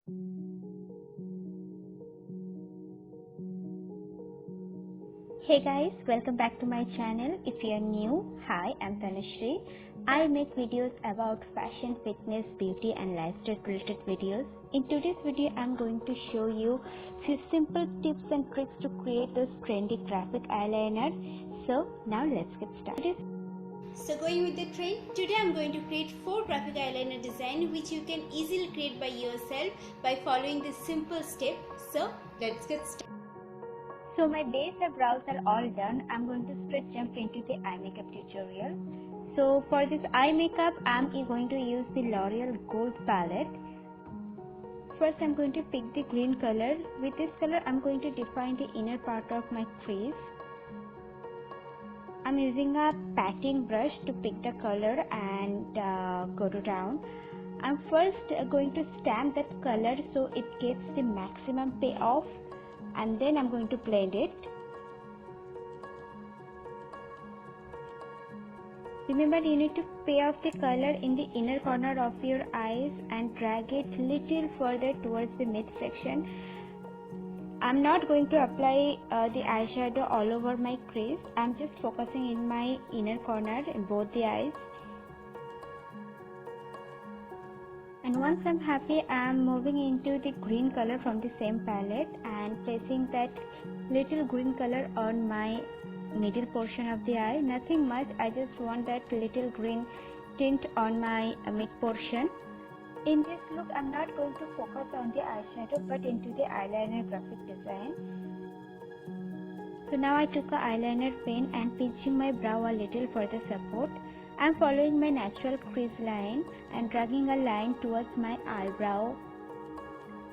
Hey guys, welcome back to my channel. If you are new, hi, I'm Tanushree. I make videos about fashion, fitness, beauty and lifestyle related videos. In today's video, I'm going to show you few simple tips and tricks to create those trendy graphic eyeliner. So now let's get started. So going with the trend, today I'm going to create 4 graphic eyeliner design which you can easily create by yourself by following this simple step. So let's get started. So my base and brows are all done. I'm going to straight jump into the eye makeup tutorial. So for this eye makeup, I'm going to use the L'Oreal Gold palette. First I'm going to pick the green color. With this color I'm going to define the inner part of my crease. I'm using a patting brush to pick the color and go to down. I'm first going to stamp that color so it gets the maximum payoff, and then I'm going to blend it. Remember, you need to pay off the color in the inner corner of your eyes and drag it little further towards the midsection. I'm not going to apply the eyeshadow all over my crease. I'm just focusing in my inner corner in both the eyes. And once I'm happy, I'm moving into the green color from the same palette and placing that little green color on my middle portion of the eye. Nothing much, I just want that little green tint on my mid portion. In this look, I'm not going to focus on the eyeshadow but into the eyeliner graphic design. So now I took a eyeliner pen and pinching my brow a little for the support. I'm following my natural crease line and dragging a line towards my eyebrow,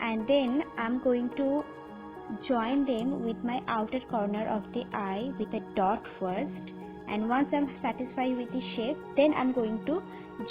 and then I'm going to join them with my outer corner of the eye with a dot first, and once I'm satisfied with the shape, then I'm going to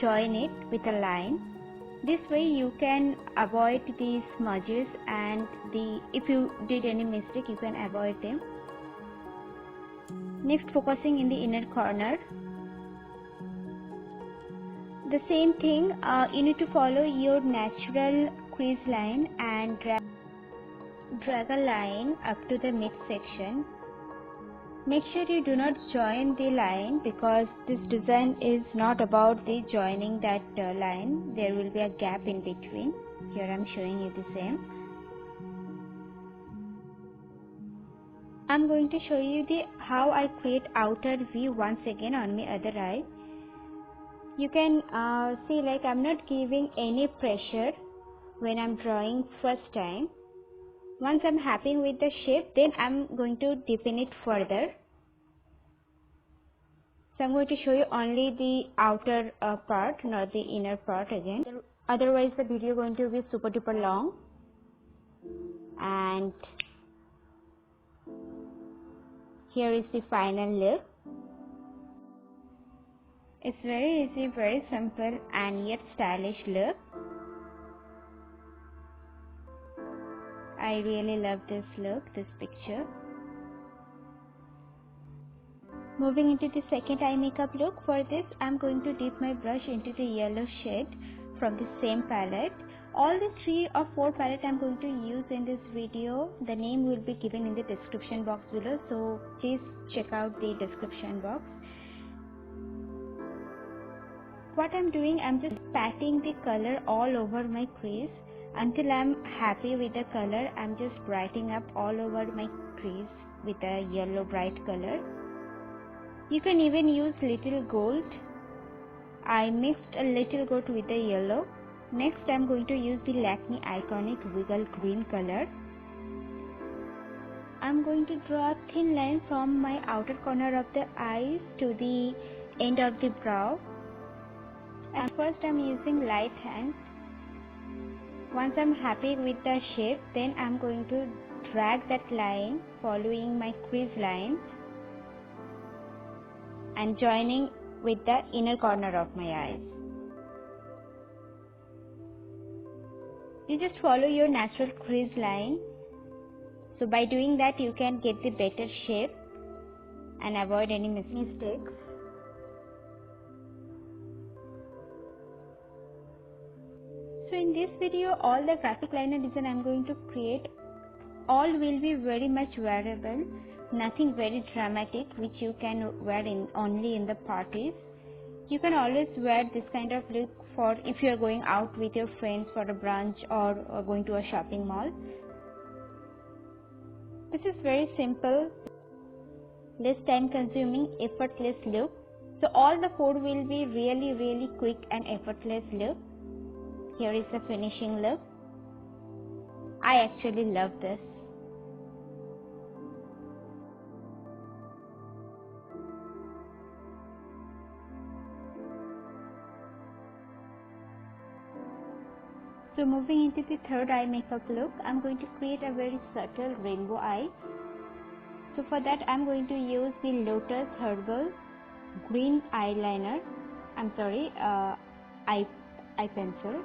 join it with a line. This way you can avoid the smudges and if you did any mistake you can avoid them. Next, focusing in the inner corner. The same thing, you need to follow your natural crease line and drag a line up to the midsection. Make sure you do not join the line because this design is not about the joining that line. There will be a gap in between. Here I'm showing you the same. I'm going to show you how I create outer V once again on my other eye. You can see, like, I'm not giving any pressure when I'm drawing first time. Once I'm happy with the shape, then I'm going to deepen it further. So I'm going to show you only the outer part, not the inner part again. Otherwise the video is going to be super duper long. And here is the final look. It's very easy, very simple and yet stylish look. I really love this look, this picture. Moving into the second eye makeup look. For this, I'm going to dip my brush into the yellow shade from the same palette. All the 3 or 4 palettes I'm going to use in this video, the name will be given in the description box below, so please check out the description box. What I'm doing, I'm just patting the color all over my crease. Until I'm happy with the color, I'm just brightening up all over my crease with a yellow bright color. You can even use little gold. I mixed a little gold with the yellow. Next, I'm going to use the Lakme Iconic Wiggle Green color. I'm going to draw a thin line from my outer corner of the eyes to the end of the brow. And first I'm using light hands. Once I'm happy with the shape, then I'm going to drag that line following my crease line and joining with the inner corner of my eyes. You just follow your natural crease line. So by doing that you can get the better shape and avoid any mistakes. So in in this video, all the graphic liner design I'm going to create, all will be very much wearable, nothing very dramatic which you can wear only in the parties. You can always wear this kind of look for if you are going out with your friends for a brunch or going to a shopping mall. This is very simple, less time consuming, effortless look. So all the four will be really quick and effortless look. Here is the finishing look. I actually love this. So moving into the third eye makeup look, I'm going to create a very subtle rainbow eye. So for that I'm going to use the Lotus Herbal green eyeliner. Eye pencil.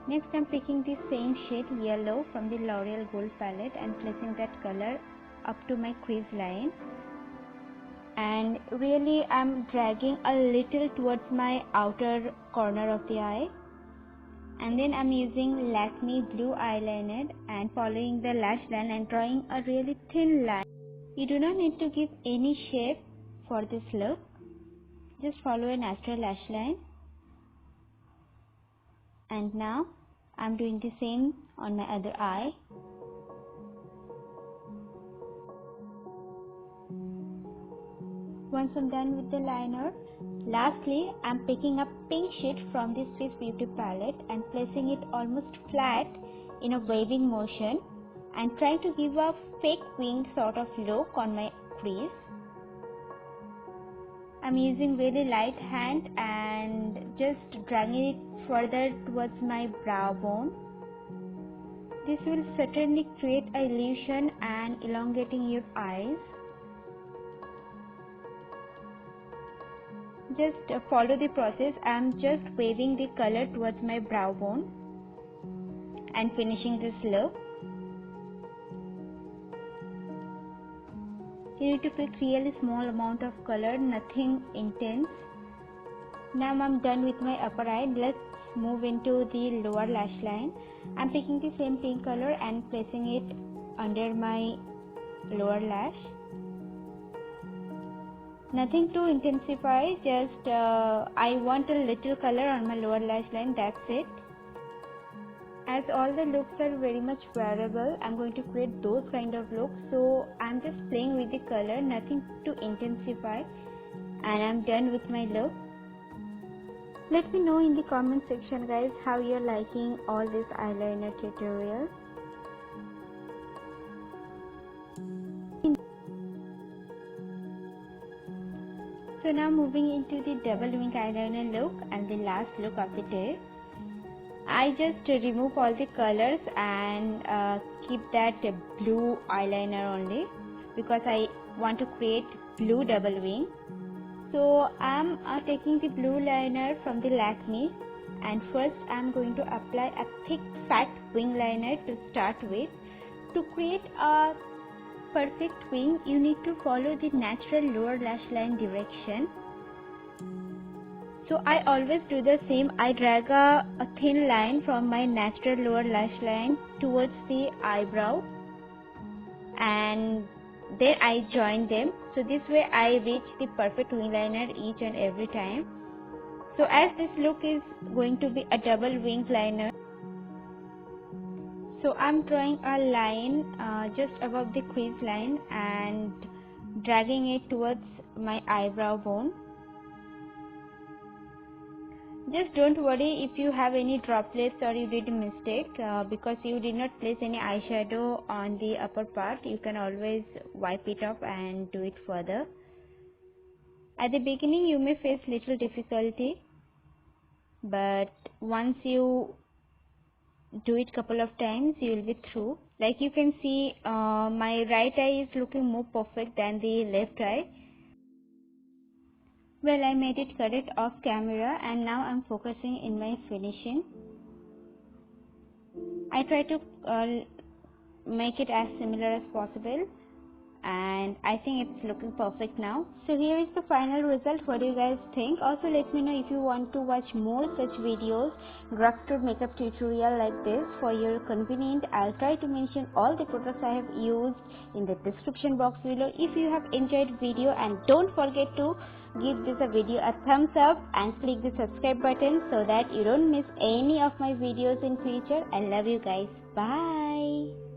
Next I'm picking the same shade yellow from the L'Oreal Gold palette and placing that color up to my crease line. And really I'm dragging a little towards my outer corner of the eye. And then I'm using Lakme blue eyeliner and following the lash line and drawing a really thin line. You do not need to give any shape for this look. Just follow a natural lash line. And now I'm doing the same on my other eye. Once I'm done with the liner, lastly I'm picking up pink shade from the Swiss Beauty palette and placing it almost flat in a waving motion and trying to give a fake wing sort of look on my crease. I'm using very light hand and just dragging it further towards my brow bone. This will certainly create an illusion and elongating your eyes. Just follow the process. I'm just waving the color towards my brow bone and finishing this look. You need to pick really small amount of color, nothing intense. Now I'm done with my upper eye. Let's move into the lower lash line. I'm picking the same pink color and placing it under my lower lash. Nothing to intensify, just I want a little color on my lower lash line, that's it. As all the looks are very much wearable, I'm going to create those kind of looks, so I'm just playing with the color, nothing to intensify, and I'm done with my look. Let me know in the comment section guys how you're liking all this eyeliner tutorial. So now moving into the double wing eyeliner look and the last look of the day. I just remove all the colors and keep that blue eyeliner only because I want to create blue double wing. So I'm taking the blue liner from the Lakme and first I'm going to apply a thick fat wing liner to start with. To create a perfect wing, you need to follow the natural lower lash line direction. So I always do the same. I drag a thin line from my natural lower lash line towards the eyebrow and then I join them. So this way I reach the perfect wing liner each and every time. So as this look is going to be a double wing liner, so I'm drawing a line just above the crease line and dragging it towards my eyebrow bone. Just don't worry if you have any droplets or you did a mistake because you did not place any eyeshadow on the upper part. You can always wipe it off and do it further. At the beginning you may face little difficulty, but once you do it couple of times you will be through. Like you can see my right eye is looking more perfect than the left eye. Well, I made it correct off camera and now I'm focusing in my finishing. I try to make it as similar as possible and I think it's looking perfect now. So here is the final result. What do you guys think? Also let me know if you want to watch more such videos, drugstore makeup tutorial like this for your convenience. I'll try to mention all the products I have used in the description box below. If you have enjoyed video, and don't forget to give this a video a thumbs up and click the subscribe button so that you don't miss any of my videos in future. I love you guys. Bye.